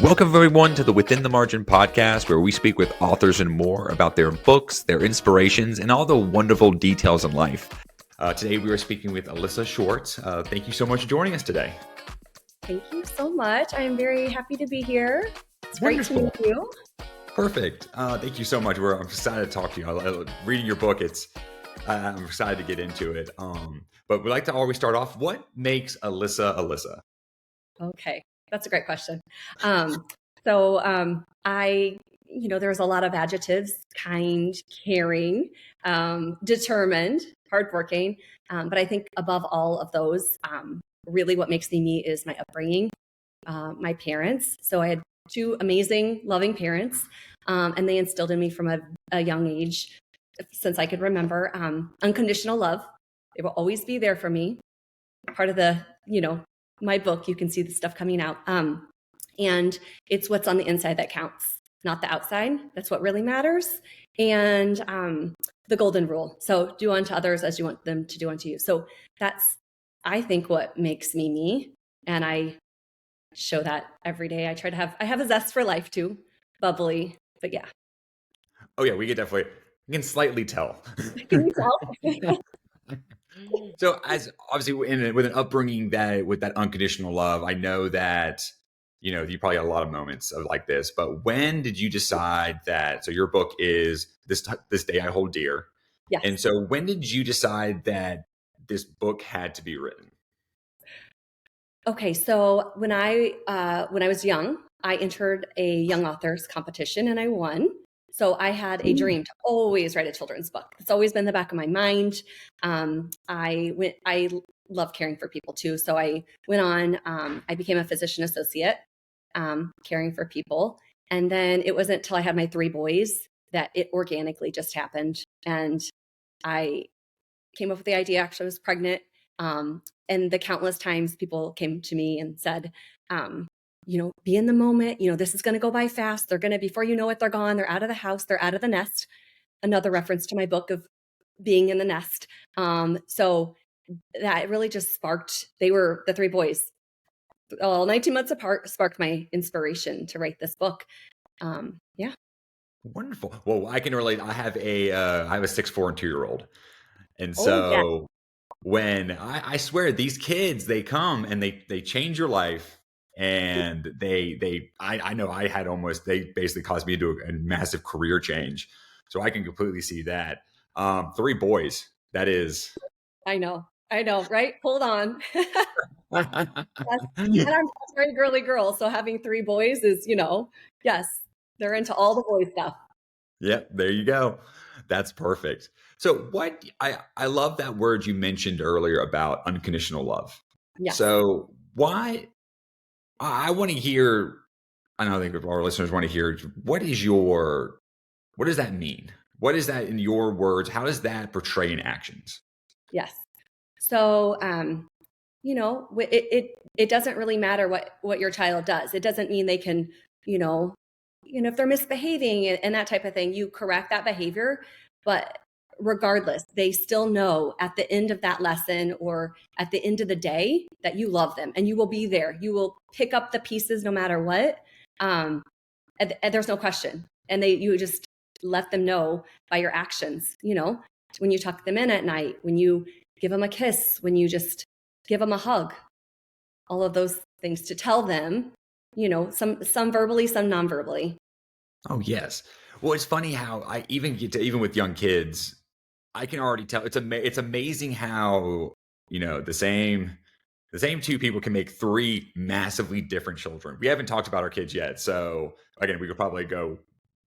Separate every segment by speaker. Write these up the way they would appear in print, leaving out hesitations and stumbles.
Speaker 1: Welcome, everyone, to the Within the Margin podcast, where we speak with authors and more about their books, their inspirations, and all the wonderful details in life. Today, we are speaking with Ellissa Schwartz. Thank you so much for joining us today.
Speaker 2: Thank you so much. I am very happy to be here. It's
Speaker 1: Wonderful.
Speaker 2: Great to meet you.
Speaker 1: Perfect. Thank you so much. I'm excited to talk to you. Reading your book, I'm excited to get into it. But we like to always start off. What makes Ellissa Ellissa?
Speaker 2: Okay, that's a great question. There's a lot of adjectives: kind, caring, determined, hardworking. But I think above all of those, really what makes me is my upbringing, my parents. So I had two amazing, loving parents, and they instilled in me from a young age, since I could remember, unconditional love. They will always be there for me. Part of my book, you can see the stuff coming out. And it's what's on the inside that counts, not the outside. That's what really matters. And the golden rule. So do unto others as you want them to do unto you. So that's, I think, what makes me me. And I show that every day. I have a zest for life too, bubbly, but yeah.
Speaker 1: Oh yeah, we can slightly tell.
Speaker 2: Can you tell?
Speaker 1: So, as obviously with an upbringing with that unconditional love, I know that you probably had a lot of moments of like this. But when did you decide that? So your book is this day I hold dear.
Speaker 2: Yes.
Speaker 1: And so when did you decide that this book had to be written?
Speaker 2: Okay, so when I was young, I entered a young authors competition and I won. So I had a dream to always write a children's book. It's always been in the back of my mind. I love caring for people too. So I went on, I became a physician associate, caring for people. And then it wasn't until I had my 3 boys that it organically just happened. And I came up with the idea. Actually, I was pregnant. And the countless times people came to me and said, be in the moment. This is going to go by fast. They're going to, before you know it, they're gone. They're out of the house. They're out of the nest. Another reference to my book of being in the nest. So that really just sparked, they were the 3 boys, all 19 months apart, sparked my inspiration to write this book. Yeah.
Speaker 1: Wonderful. Well, I can relate. I have a 6, 4, and 2-year-old. And so when I swear these kids, they come and they change your life. And I know they basically caused me to do a massive career change. So I can completely see that. 3 boys, that is.
Speaker 2: I know, right? Hold on. And I'm a very girly girl. So having 3 boys is, yes, they're into all the boy stuff.
Speaker 1: Yep. There you go. That's perfect. So I love that word you mentioned earlier about unconditional love.
Speaker 2: Yes.
Speaker 1: So why? I want to hear, I think our listeners want to hear, what does that mean? What is that in your words? How does that portray in actions?
Speaker 2: Yes. So, it doesn't really matter what your child does. It doesn't mean they can, if they're misbehaving and that type of thing, you correct that behavior. But regardless, they still know at the end of that lesson or at the end of the day that you love them and you will be there. You will pick up the pieces no matter what. And there's no question. And you just let them know by your actions, when you tuck them in at night, when you give them a kiss, when you just give them a hug, all of those things to tell them, some verbally, some non-verbally.
Speaker 1: Oh, yes. Well, it's funny how I even with young kids, I can already tell it's amazing how, the same 2 people can make 3 massively different children. We haven't talked about our kids yet. So again, we could probably go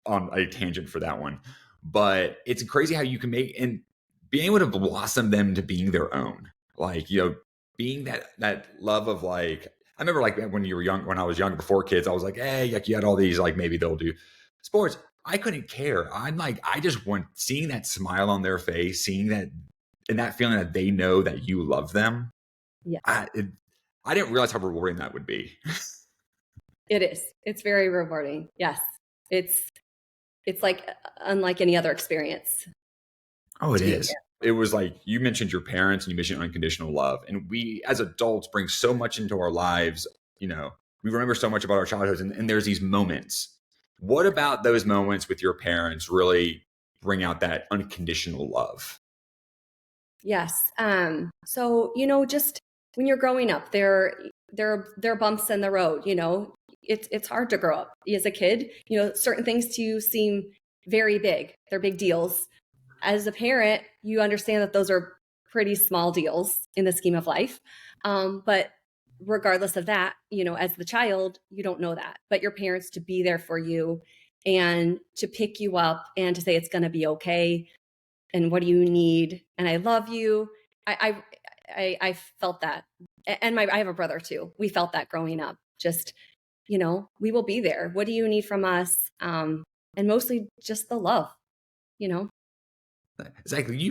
Speaker 1: on a tangent for that one, but it's crazy how you can make and being able to blossom them to being their own, like, being that love of like, I remember like when I was young before kids, I was like, hey, like you had all these, like maybe they'll do sports. I couldn't care. I'm like, I just want seeing that smile on their face, seeing that and that feeling that they know that you love them.
Speaker 2: Yeah.
Speaker 1: I didn't realize how rewarding that would be.
Speaker 2: It is. It's very rewarding. Yes. It's like unlike any other experience.
Speaker 1: Oh, it is. It was like you mentioned your parents and you mentioned unconditional love. And we as adults bring so much into our lives. We we remember so much about our childhoods, and there's these moments. What about those moments with your parents really bring out that unconditional love?
Speaker 2: Yes. So, just when you're growing up, there are bumps in the road, It's hard to grow up as a kid. Certain things to you seem very big. They're big deals. As a parent, you understand that those are pretty small deals in the scheme of life. But regardless of that, as the child, you don't know that. But your parents to be there for you and to pick you up and to say it's going to be okay and what do you need and I love you. I felt that, and I have a brother too. We felt that growing up. Just we will be there. What do you need from us? And mostly just the love. You know.
Speaker 1: Exactly.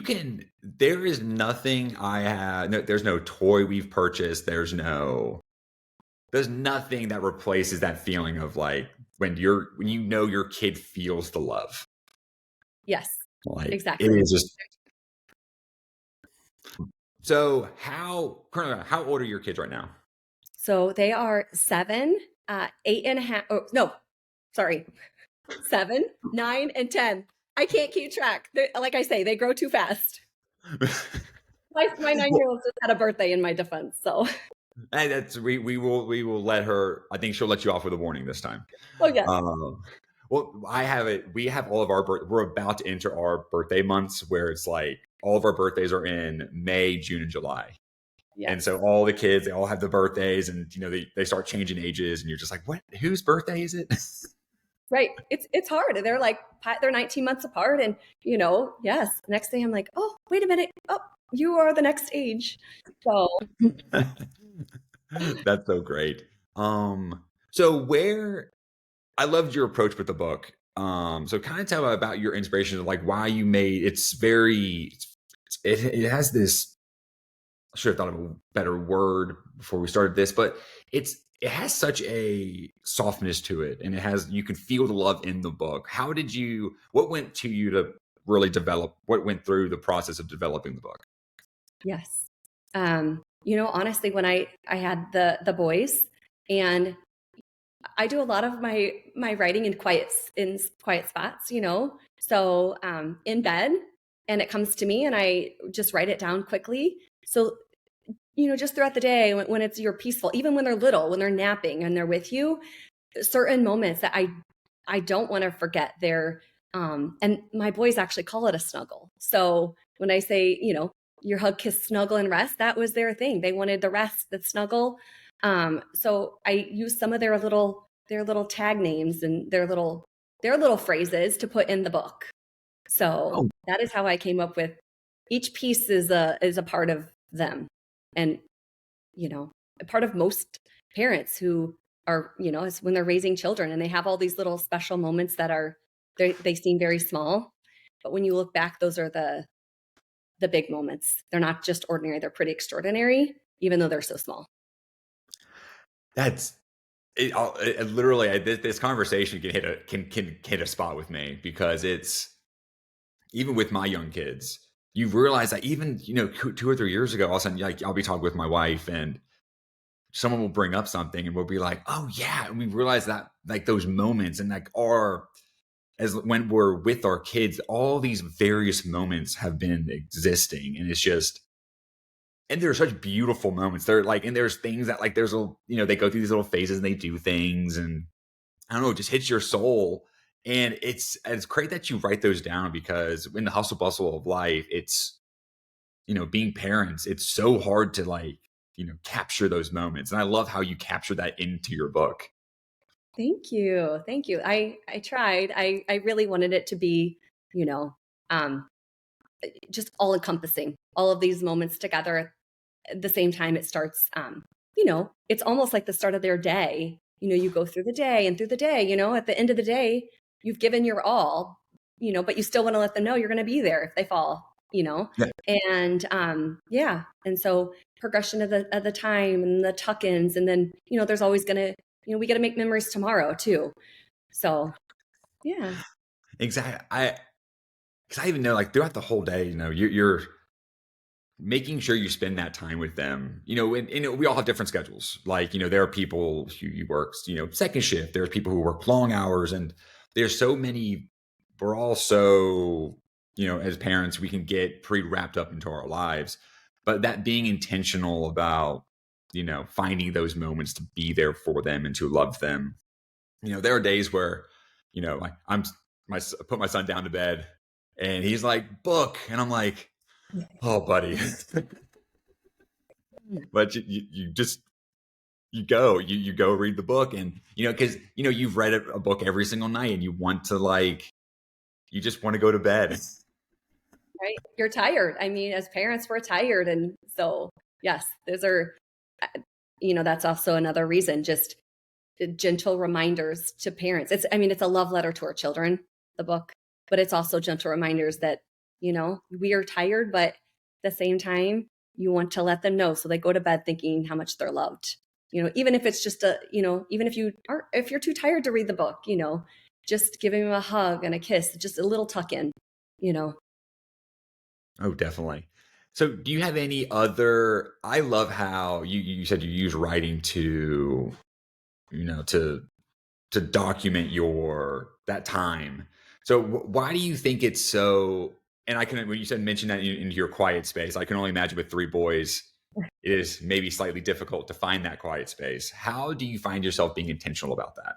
Speaker 1: There is nothing I have, no, there's no toy we've purchased. There's nothing that replaces that feeling of like when you know your kid feels the love.
Speaker 2: Yes,
Speaker 1: Like it
Speaker 2: exactly.
Speaker 1: is just so currently how old are your kids right now?
Speaker 2: So they are 7, 8.5. Oh no, sorry, 7, 9, and 10. I can't keep track. Like I say, they grow too fast. My 9-year old just had a birthday in my defense. So,
Speaker 1: And that's we will let her. I think she'll let you off with a warning this time.
Speaker 2: oh yes,
Speaker 1: Um, well, I have it. We have all of our we're about to enter our birthday months where it's like all of our birthdays are in May, June, and July. And
Speaker 2: yes.
Speaker 1: so all the kids, they all have the birthdays, and they start changing ages, and you're just like, what? Whose birthday is it?
Speaker 2: Right. It's hard. They're 19 months apart, and yes. Next day, I'm like, oh, wait a minute. Oh, you are the next age. So
Speaker 1: That's so great. So where I loved your approach with the book. So kind of tell about your inspiration of like why you made it has this. I should have thought of a better word before we started this, but it has such a softness to it, and you can feel the love in the book. What went to you to really develop? What went through the process of developing the book?
Speaker 2: yes. Honestly, when I had the boys, and I do a lot of my writing in quiet spots, So in bed, and it comes to me, and I just write it down quickly. So just throughout the day, when you're peaceful, even when they're little, when they're napping and they're with you, certain moments that I don't want to forget. And my boys actually call it a snuggle. So when I say, your hug, kiss, snuggle, and rest, that was their thing. They wanted the rest, the snuggle. So I use some of their little tag names and their little phrases to put in the book. So
Speaker 1: Oh,
Speaker 2: that is how I came up with each piece is a part of them. And a part of most parents who are, is when they're raising children and they have all these little special moments that they seem very small, but when you look back, those are the big moments. They're not just ordinary; they're pretty extraordinary, even though they're so small.
Speaker 1: that's literally this conversation can hit a spot with me because it's even with my young kids. You realize that even 2 or 3 years ago, all of a sudden, like I'll be talking with my wife and someone will bring up something and we'll be like, oh yeah. And we realize that like those moments and like as when we're with our kids, all these various moments have been existing. And it's just, and they're such beautiful moments. They're like, and there's things that like, they go through these little phases and they do things and I don't know, it just hits your soul. And it's great that you write those down because in the hustle bustle of life, it's, being parents, it's so hard to like, capture those moments. And I love how you capture that into your book.
Speaker 2: Thank you, thank you. I tried. I really wanted it to be, you know, um, just all encompassing. All of these moments together at the same time. It starts. It's almost like the start of their day. You go through the day and through the day. At the end of the day, you've given your all. But you still want to let them know you're going to be there if they fall.
Speaker 1: Yeah,
Speaker 2: And yeah, and so progression of the time and the tuck-ins, and then there's always gonna we got to make memories tomorrow too. So yeah.
Speaker 1: exactly. Because I even know like throughout the whole day, you're making sure you spend that time with them, and we all have different schedules. Like, there are people who work, second shift. There's people who work long hours, and there's so many. We're all so, as parents, we can get pretty wrapped up into our lives, but that being intentional about, finding those moments to be there for them and to love them. There are days where, I put my son down to bed, and he's like, book, and I'm like, oh, buddy. But you just you go read the book, and because you've read a book every single night, and you want to, like, you just want to go to bed.
Speaker 2: Right? You're tired. I mean, as parents, we're tired. And so, yes, those are, that's also another reason, just gentle reminders to parents. It's a love letter to our children, the book, but it's also gentle reminders that, we are tired, but at the same time, you want to let them know so they go to bed thinking how much they're loved. Even if it's just even if if you're too tired to read the book, just giving them a hug and a kiss, just a little tuck in, you know.
Speaker 1: Oh, definitely. So, do you have any other? I love how you said you use writing to, you know to to document your that time. So, why do you think it's so? And I can, when you said mention that into your quiet space, I can only imagine with three boys, it is maybe slightly difficult to find that quiet space. How do you find yourself being intentional about that?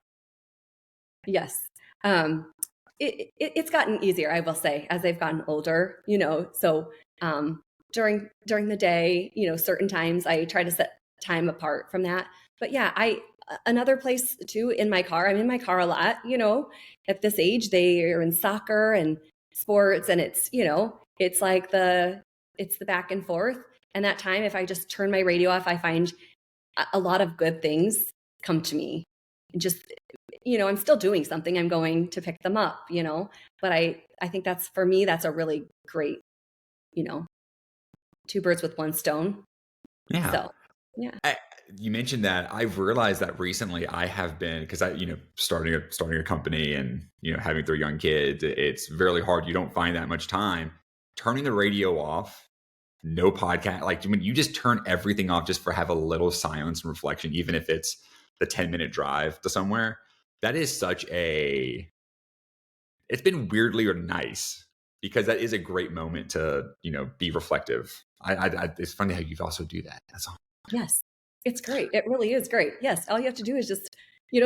Speaker 2: Yes. Um, it's gotten easier, I will say, as they've gotten older, So during the day, certain times I try to set time apart from that. But yeah, another place too, in my car. I'm in my car a lot. At this age, they are in soccer and sports, and it's the back and forth. And that time, if I just turn my radio off, I find a lot of good things come to me. Just I'm still doing something. I'm going to pick them up, but I think that's, for me, that's a really great, you know, two birds with one stone.
Speaker 1: Yeah.
Speaker 2: So, yeah.
Speaker 1: I, you mentioned that. I've realized that recently I have been, because starting a company, and having three young kids, it's really hard. You don't find that much time. Turning the radio off, no podcast. Like, when you just turn everything off just for have a little silence and reflection, even if it's the 10-minute drive to somewhere, that is such a. It's been weirdly or nice, because that is a great moment to be reflective. It's funny how you also do that. That's all.
Speaker 2: Yes. It's great. It really is great. Yes. All you have to do is just,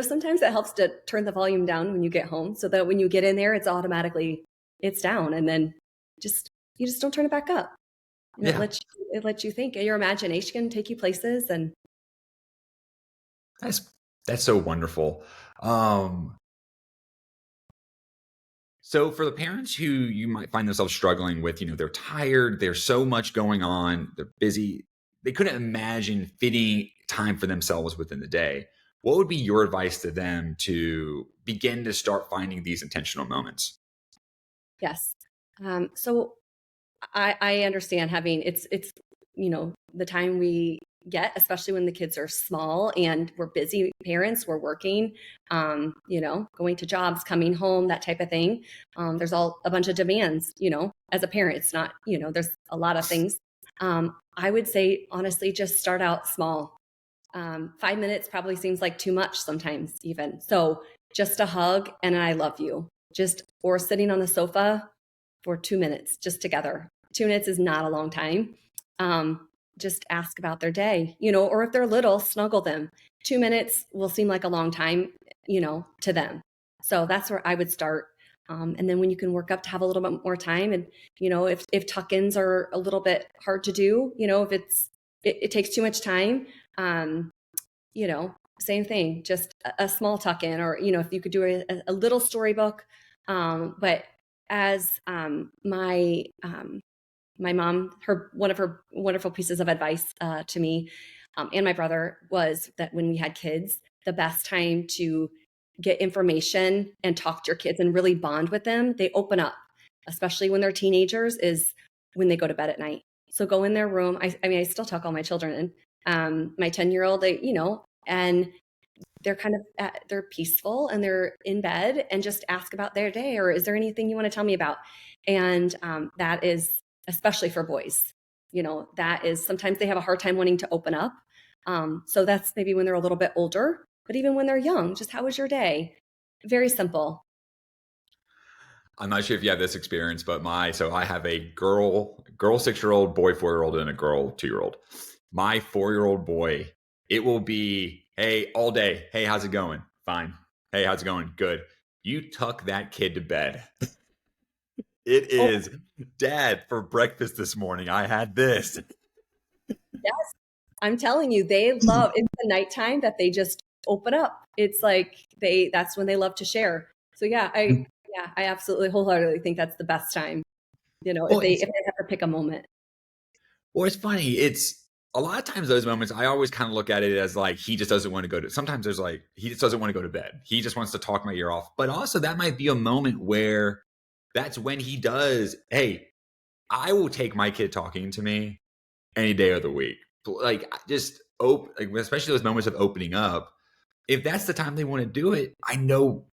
Speaker 2: sometimes it helps to turn the volume down when you get home so that when you get in there, it's down, and then you just don't turn it back up. And
Speaker 1: Yeah.
Speaker 2: it lets you think. Your imagination can take you places. And
Speaker 1: That's that's so wonderful. Um, so for the parents who you might find themselves struggling with, they're tired, there's so much going on, they're busy, they couldn't imagine fitting time for themselves within the day. What would be your advice to them to begin to start finding these intentional moments?
Speaker 2: yes. So I understand having it's the time we get, especially when the kids are small and we're busy parents, we're working, going to jobs, coming home, that type of thing. There's all a bunch of demands, as a parent. It's not, there's a lot of things. I would say, honestly, just start out small. 5 minutes probably seems like too much sometimes, even. So just a hug and I love you. Or sitting on the sofa for 2 minutes just together. 2 minutes is not a long time. Just ask about their day, or if they're little, snuggle them. 2 minutes will seem like a long time, to them. So that's where I would start. And then when you can work up to have a little bit more time, and, if tuck-ins are a little bit hard to do, if it takes too much time, um, same thing, just a small tuck-in, or, if you could do a little storybook. But as my mom, one of her wonderful pieces of advice to me and my brother was that when we had kids, the best time to get information and talk to your kids and really bond with them, they open up, especially when they're teenagers, is when they go to bed at night. So go in their room. I still tuck all my children in. My 10-year-old, and they're kind of they're peaceful and they're in bed, and just ask about their day, or is there anything you want to tell me about? And that is especially for boys. That is sometimes they have a hard time wanting to open up. So that's maybe when they're a little bit older, but even when they're young, just how was your day? Very simple.
Speaker 1: I'm not sure if you have this experience, but I have a girl 6 year old, boy 4 year old, and a girl 2 year old. My 4 year old boy, it will be, hey, all day. Hey, how's it going? Fine. Hey, how's it going? Good. You tuck that kid to bed. It
Speaker 2: Oh,
Speaker 1: is, Dad, for breakfast this morning, I had this.
Speaker 2: yes. I'm telling you, they love it's the nighttime that they just open up. It's like that's when they love to share. So I absolutely wholeheartedly think that's the best time, if
Speaker 1: Well,
Speaker 2: they have to pick a moment.
Speaker 1: it's funny. It's a lot of times those moments, I always kind of look at it as like he just doesn't want to go to. Sometimes there's like he just doesn't want to go to bed. He just wants to talk my ear off. But also that might be a moment where that's when he does. Hey, I will take my kid talking to me any day of the week. Like just like especially those moments of opening up. If that's the time they want to do it, I know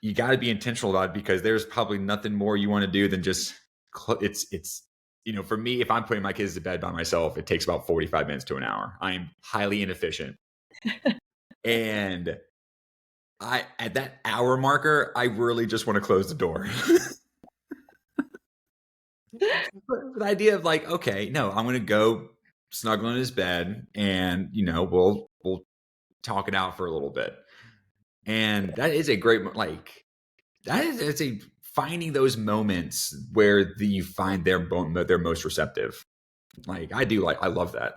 Speaker 1: you got to be intentional about it because there's probably nothing more you want to do than just it's for me, if I'm putting my kids to bed by myself, it takes about 45 minutes to an hour. I am highly inefficient. And I at that hour marker, I really just want to close the door. But the idea of like, okay, no, I'm gonna go snuggle in his bed and we'll talk it out for a little bit. And that is a great like that is it's a finding those moments where you find they're most receptive. Like I love that.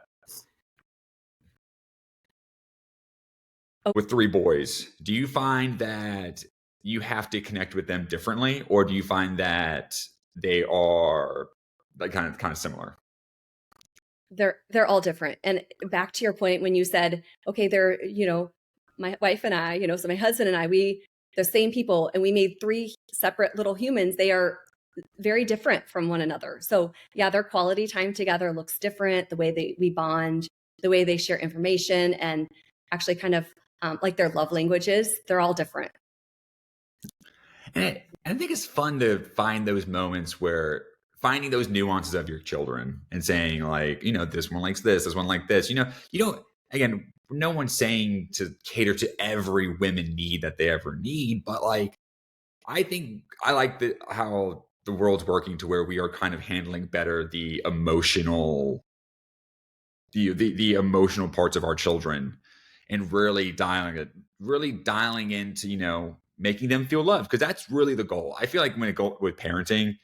Speaker 2: Oh,
Speaker 1: With 3 boys, do you find that you have to connect with them differently, or do you find that they are like kind of similar?
Speaker 2: they're all different. And back to your point when you said, okay, my wife and I, so my husband and I, we the same people, and we made three separate little humans. They are very different from one another. So yeah, their quality time together looks different. The way we bond, the way they share information, and actually kind of like their love languages, they're all different.
Speaker 1: And I think it's fun to find those moments where finding those nuances of your children and saying like, this one likes this one like this. You don't again, no one's saying to cater to every women need that they ever need, but like I think I like how the world's working to where we are kind of handling better the emotional parts of our children and really dialing into making them feel loved because that's really the goal. I feel like when it go with parenting,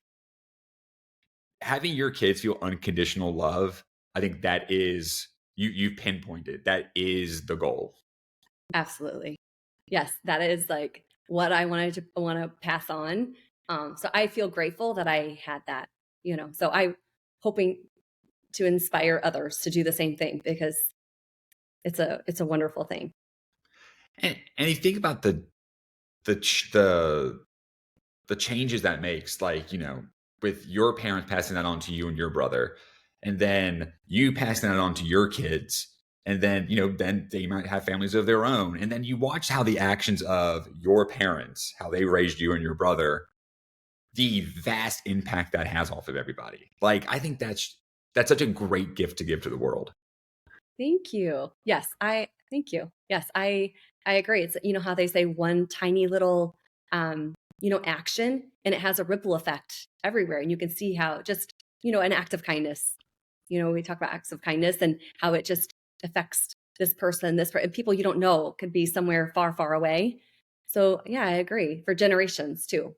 Speaker 1: having your kids feel unconditional love, I think that is you pinpointed that is the goal.
Speaker 2: Absolutely. Yes, that is like what I want to pass on. So I feel grateful that I had that, So I hoping to inspire others to do the same thing because it's a wonderful thing.
Speaker 1: And you think about the ch- the the changes that makes, like, with your parents passing that on to you and your brother, and then you passing that on to your kids, and then, then they might have families of their own. And then you watch how the actions of your parents, how they raised you and your brother, the vast impact that has off of everybody. Like, I think that's such a great gift to give to the world.
Speaker 2: Thank you. Yes, I thank you. Yes, I agree. It's how they say one tiny little action and it has a ripple effect everywhere and you can see how just an act of kindness. We talk about acts of kindness and how it just affects and people you don't know could be somewhere far far away. So, yeah, I agree. For generations too.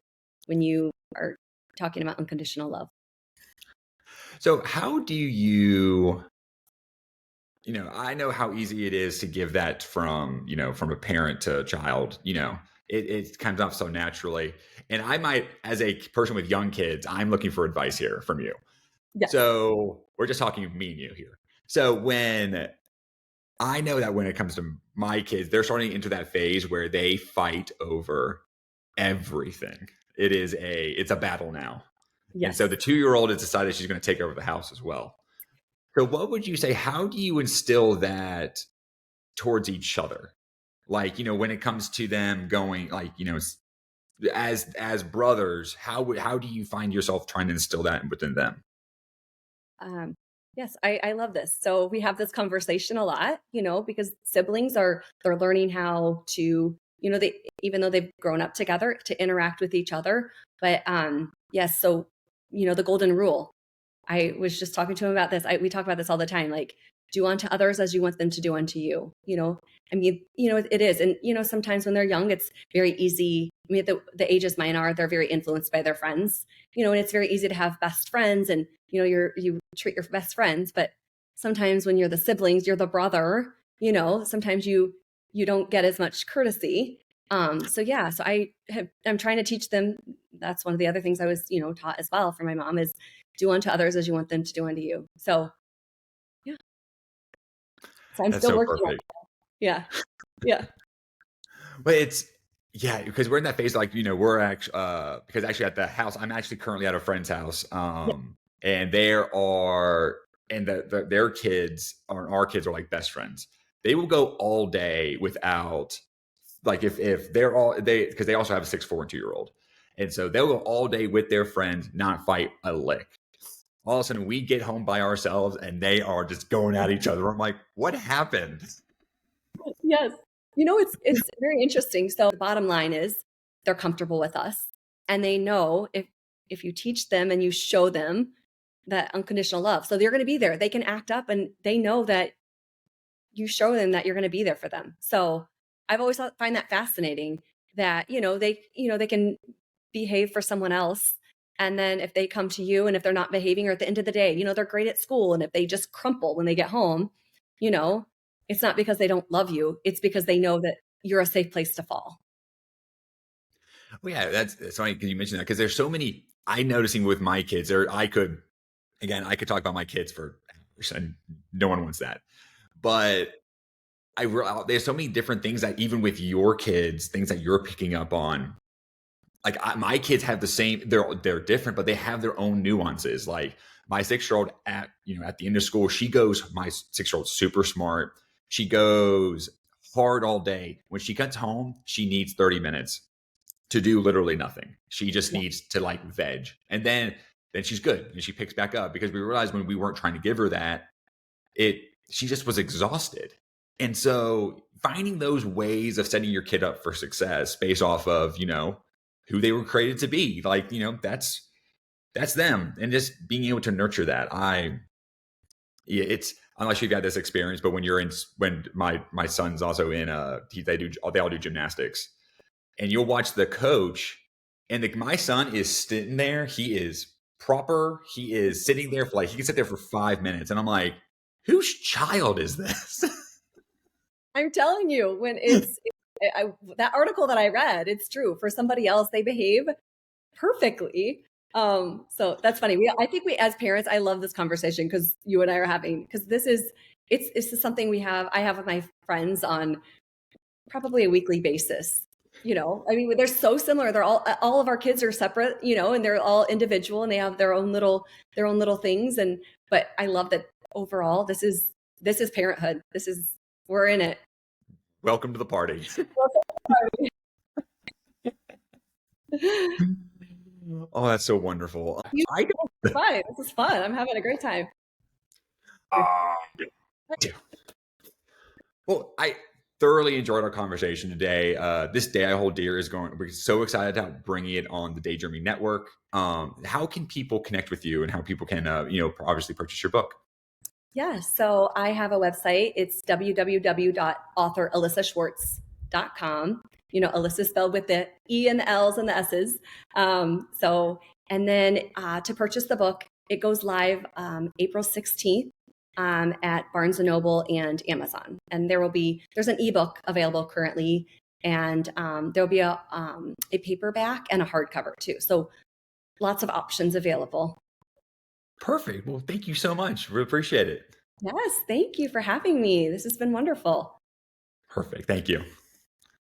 Speaker 2: When you are talking about unconditional love.
Speaker 1: So how do I know how easy it is to give that from a parent to a child. It comes off so naturally. And I might, as a person with young kids, I'm looking for advice here from you.
Speaker 2: Yes.
Speaker 1: So we're just talking me and you here. So when I know that when it comes to my kids, they're starting into that phase where they fight over everything. It's a battle now. And so
Speaker 2: Yes.
Speaker 1: the 2 year old has decided she's going to take over the house as well. So what would you say? How do you instill that towards each other? Like, when it comes to them going like, as brothers, how do you find yourself trying to instill that within them?
Speaker 2: Yes, I love this. So we have this conversation a lot, because siblings they're learning how to, they even though they've grown up together to interact with each other. But yes, so the golden rule. I was just talking to him about this. We talk about this all the time. Like, do unto others as you want them to do unto you. I mean, it is. And, sometimes when they're young, it's very easy. I mean, the ages mine are, they're very influenced by their friends, and it's very easy to have best friends and, you treat your best friends. But sometimes when you're the siblings, you're the brother, sometimes you don't get as much courtesy. So yeah, so I'm trying to teach them. That's one of the other things I was, taught as well from my mom is do unto others as you want them to do unto you. So yeah, so I'm
Speaker 1: That's
Speaker 2: still
Speaker 1: so
Speaker 2: working on
Speaker 1: perfect.
Speaker 2: it. Yeah. Yeah.
Speaker 1: But it's yeah, because we're in that phase, like, we're actually because actually at the house, I'm actually currently at a friend's house.
Speaker 2: Yeah.
Speaker 1: And there are and their kids are our kids are like best friends. They will go all day without like if they're all they because they also have a 6'4" and 2 year old. And so they'll go all day with their friends, not fight a lick. All of a sudden we get home by ourselves and they are just going at each other. I'm like, what happened?
Speaker 2: Yes. It's very interesting. So the bottom line is they're comfortable with us and they know if you teach them and you show them that unconditional love. So they're going to be there. They can act up and they know that you show them that you're going to be there for them. So I've always find that fascinating that, they can behave for someone else. And then if they come to you and if they're not behaving or at the end of the day, they're great at school. And if they just crumple when they get home, you know, it's not because they don't love you. It's because they know that you're a safe place to fall.
Speaker 1: Well, yeah, that's funny because you mentioned that because there's so many. I noticing with my kids, or I could talk about my kids for hours, and no one wants that. But there's so many different things that even with your kids, things that you're picking up on. Like my kids have the same. They're different, but they have their own nuances. Like my 6 year old at the end of school, she goes. My 6 year old super smart. She goes hard all day. When she gets home, she needs 30 minutes to do literally nothing. She just
Speaker 2: Yeah.
Speaker 1: needs to like veg. And then she's good and she picks back up because we realized when we weren't trying to give her that, it she just was exhausted. And so finding those ways of setting your kid up for success based off of, who they were created to be, like, that's them. And just being able to nurture that. Yeah, it's unless you've had this experience, but when my son's also in they all do gymnastics and you'll watch the coach and my son is sitting there. He is proper. He is sitting there for he can sit there for 5 minutes. And I'm like, whose child is this?
Speaker 2: I'm telling you, when that article that I read, it's true. For somebody else, they behave perfectly. So that's funny. I think we, as parents, I love this conversation because you and I are having, because this is something I have with my friends on probably a weekly basis. I mean, they're so similar. They're all of our kids are separate, and they're all individual and they have their own little things. But I love that overall, this is parenthood. We're in it.
Speaker 1: Welcome to the party. Oh, that's so wonderful.
Speaker 2: You
Speaker 1: I
Speaker 2: fine. This is fun. I'm having a great time.
Speaker 1: Well, I thoroughly enjoyed our conversation today. This day I hold dear is going. We're so excited about bringing it on the Daydreaming Network. How can people connect with you, and how people can, obviously purchase your book?
Speaker 2: Yeah, so I have a website. It's www.authorellissashwartz.com. Ellissa spelled with the E and the L's and the S's. And then to purchase the book, it goes live April 16th at Barnes & Noble and Amazon. And there's an ebook available currently, and there'll be a paperback and a hardcover too. So lots of options available.
Speaker 1: Perfect. Well, thank you so much. We appreciate it.
Speaker 2: Yes, thank you for having me. This has been wonderful.
Speaker 1: Perfect. Thank you.